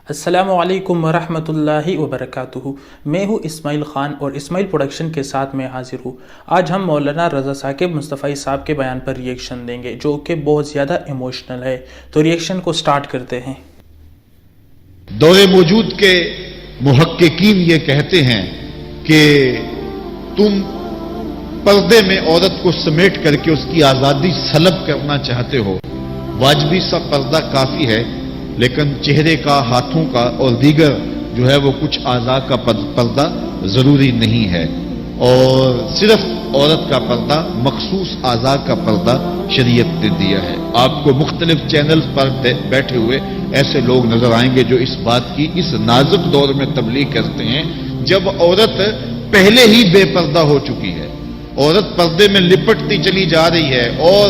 السلام علیکم ورحمۃ اللہ وبرکاتہ۔ میں ہوں اسماعیل خان اور اسماعیل پروڈکشن کے ساتھ میں حاضر ہوں۔ آج ہم مولانا رضا ثاقب مصطفی صاحب کے بیان پر ریئیکشن دیں گے جو کہ بہت زیادہ ایموشنل ہے، تو ریئیکشن کو سٹارٹ کرتے ہیں۔ دور موجود کے محققین یہ کہتے ہیں کہ تم پردے میں عورت کو سمیٹ کر کے اس کی آزادی سلب کرنا چاہتے ہو۔ واجبی سا پردہ کافی ہے، لیکن چہرے کا، ہاتھوں کا اور دیگر جو ہے وہ کچھ اعضاء کا پردہ ضروری نہیں ہے، اور صرف عورت کا پردہ، مخصوص اعضاء کا پردہ شریعت نے دیا ہے۔ آپ کو مختلف چینلز پر بیٹھے ہوئے ایسے لوگ نظر آئیں گے جو اس بات کی اس نازک دور میں تبلیغ کرتے ہیں جب عورت پہلے ہی بے پردہ ہو چکی ہے۔ عورت پردے میں لپٹتی چلی جا رہی ہے اور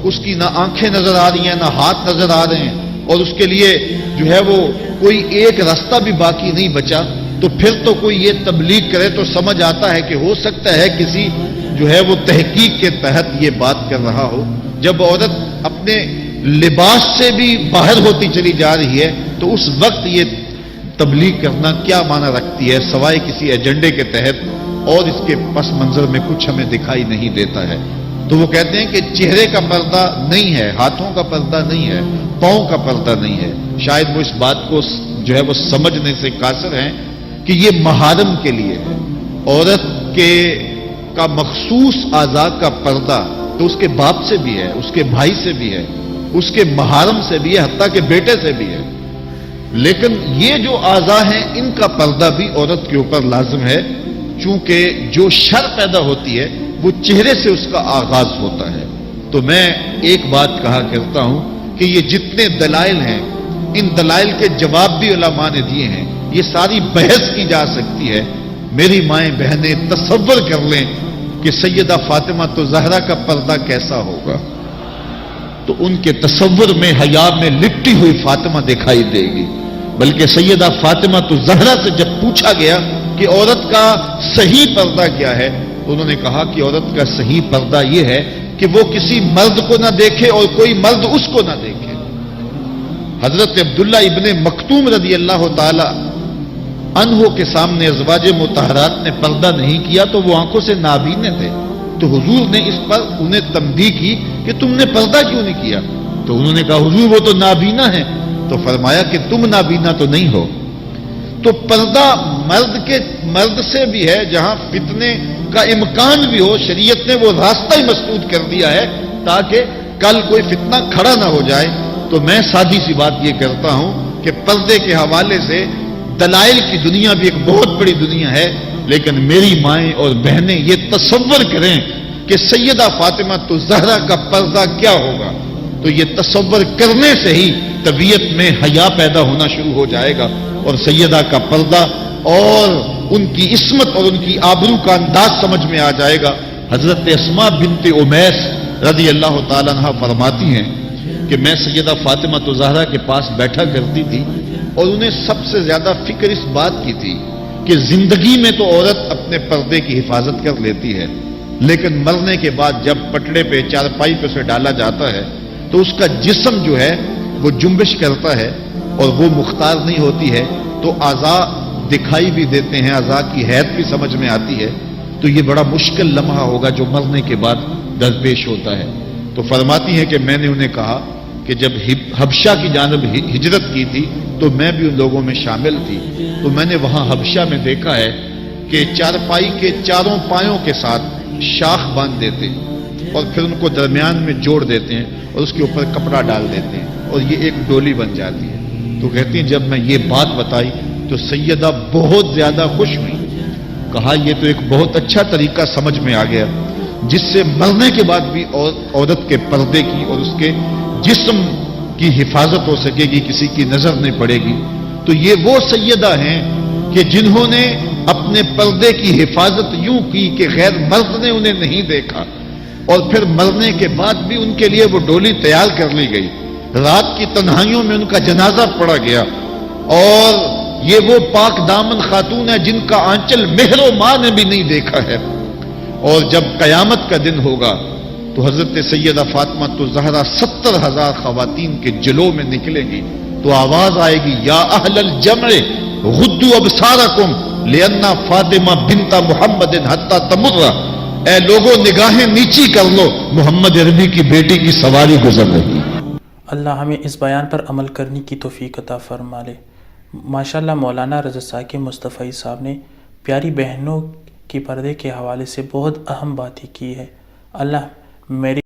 اس کی نہ آنکھیں نظر آ رہی ہیں، نہ ہاتھ نظر آ رہے ہیں، اور اس کے لیے جو ہے وہ کوئی ایک راستہ بھی باقی نہیں بچا، تو پھر تو کوئی یہ تبلیغ کرے تو سمجھ آتا ہے کہ ہو سکتا ہے کسی جو ہے وہ تحقیق کے تحت یہ بات کر رہا ہو۔ جب عورت اپنے لباس سے بھی باہر ہوتی چلی جا رہی ہے تو اس وقت یہ تبلیغ کرنا کیا معنی رکھتی ہے سوائے کسی ایجنڈے کے تحت، اور اس کے پس منظر میں کچھ ہمیں دکھائی نہیں دیتا ہے۔ تو وہ کہتے ہیں کہ چہرے کا پردہ نہیں ہے، ہاتھوں کا پردہ نہیں ہے، پاؤں کا پردہ نہیں ہے۔ شاید وہ اس بات کو جو ہے وہ سمجھنے سے قاصر ہیں کہ یہ محارم کے لیے ہے۔ عورت کا مخصوص اعضاء کا پردہ تو اس کے باپ سے بھی ہے، اس کے بھائی سے بھی ہے، اس کے محارم سے بھی ہے، حتیٰ کہ بیٹے سے بھی ہے، لیکن یہ جو اعضاء ہیں ان کا پردہ بھی عورت کے اوپر لازم ہے، چونکہ جو شر پیدا ہوتی ہے وہ چہرے سے اس کا آغاز ہوتا ہے۔ تو میں ایک بات کہا کرتا ہوں کہ یہ جتنے دلائل ہیں ان دلائل کے جواب بھی علماء نے دیے ہیں، یہ ساری بحث کی جا سکتی ہے۔ میری مائیں بہنیں تصور کر لیں کہ سیدہ فاطمہ تو زہرا کا پردہ کیسا ہوگا، تو ان کے تصور میں حیا میں لپٹی ہوئی فاطمہ دکھائی دے گی۔ بلکہ سیدہ فاطمہ تو زہرا سے جب پوچھا گیا کہ عورت کا صحیح پردہ کیا ہے تو انہوں نے کہا کہ عورت کا صحیح پردہ یہ ہے کہ وہ کسی مرد کو نہ دیکھے اور کوئی مرد اس کو نہ دیکھے۔ حضرت عبداللہ ابن مکتوم رضی اللہ تعالی عنہ کے سامنے ازواج مطہرات نے پردہ نہیں کیا تو وہ آنکھوں سے نابینے تھے، تو حضور نے اس پر انہیں تنبیہ کی کہ تم نے پردہ کیوں نہیں کیا؟ تو انہوں نے کہا حضور وہ تو نابینا ہے۔ تو فرمایا کہ تم نابینا تو نہیں ہو۔ تو پردہ مرد سے بھی ہے، جہاں فتنے کا امکان بھی ہو، شریعت نے وہ راستہ ہی مسدود کر دیا ہے تاکہ کل کوئی فتنہ کھڑا نہ ہو جائے۔ تو میں سادی سی بات یہ کرتا ہوں کہ پردے کے حوالے سے دلائل کی دنیا بھی ایک بہت بڑی دنیا ہے، لیکن میری مائیں اور بہنیں یہ تصور کریں کہ سیدہ فاطمہ تو زہرا کا پردہ کیا ہوگا، تو یہ تصور کرنے سے ہی طبیعت میں حیا پیدا ہونا شروع ہو جائے گا، اور سیدہ کا پردہ اور ان کی عصمت اور ان کی آبرو کا انداز سمجھ میں آ جائے گا۔ حضرت اسماء بنت امیس رضی اللہ تعالیٰ عنہ فرماتی ہیں کہ میں سیدہ فاطمہ زہرا کے پاس بیٹھا کرتی تھی اور انہیں سب سے زیادہ فکر اس بات کی تھی کہ زندگی میں تو عورت اپنے پردے کی حفاظت کر لیتی ہے، لیکن مرنے کے بعد جب پٹڑے پہ، چارپائی پہ اسے ڈالا جاتا ہے تو اس کا جسم جو ہے وہ جنبش کرتا ہے اور وہ مختار نہیں ہوتی ہے، تو اعضاء دکھائی بھی دیتے ہیں، اعضاء کی حیت بھی سمجھ میں آتی ہے، تو یہ بڑا مشکل لمحہ ہوگا جو مرنے کے بعد درپیش ہوتا ہے۔ تو فرماتی ہیں کہ میں نے انہیں کہا کہ جب حبشہ کی جانب ہجرت کی تھی تو میں بھی ان لوگوں میں شامل تھی، تو میں نے وہاں حبشہ میں دیکھا ہے کہ چارپائی کے چاروں پایوں کے ساتھ شاخ باندھ دیتے ہیں اور پھر ان کو درمیان میں جوڑ دیتے ہیں اور اس کے اوپر کپڑا ڈال دیتے ہیں اور یہ ایک ڈولی بن جاتی ہے۔ تو کہتی ہیں جب میں یہ بات بتائی تو سیدہ بہت زیادہ خوش ہوئی، کہا یہ تو ایک بہت اچھا طریقہ سمجھ میں آ گیا جس سے مرنے کے بعد بھی عورت کے پردے کی اور اس کے جسم کی حفاظت ہو سکے گی، کسی کی نظر نہیں پڑے گی۔ تو یہ وہ سیدہ ہیں کہ جنہوں نے اپنے پردے کی حفاظت یوں کی کہ غیر مرد نے انہیں نہیں دیکھا، اور پھر مرنے کے بعد بھی ان کے لیے وہ ڈولی تیار کر لی گئی، رات کی تنہائیوں میں ان کا جنازہ پڑا گیا، اور یہ وہ پاک دامن خاتون ہے جن کا آنچل مہر و ماں نے بھی نہیں دیکھا ہے، اور جب قیامت کا دن ہوگا تو حضرت سیدہ فاطمہ تو زہرا 70,000 خواتین کے جلوں میں نکلیں گی تو آواز آئے گی یا اہل الجمع غدوا ابصارکم لأن فاطمہ بنت محمد حتی تمر، اے لوگوں نگاہیں نیچی کر لو، محمد عربی کی بیٹی کی سواری گزر رہی ہے۔ اللہ ہمیں اس بیان پر عمل کرنے کی توفیق عطا فرما لے۔ ماشاءاللہ مولانا رضا ثاقب مصطفی صاحب نے پیاری بہنوں کی پردے کے حوالے سے بہت اہم باتیں کی ہے۔ اللہ میری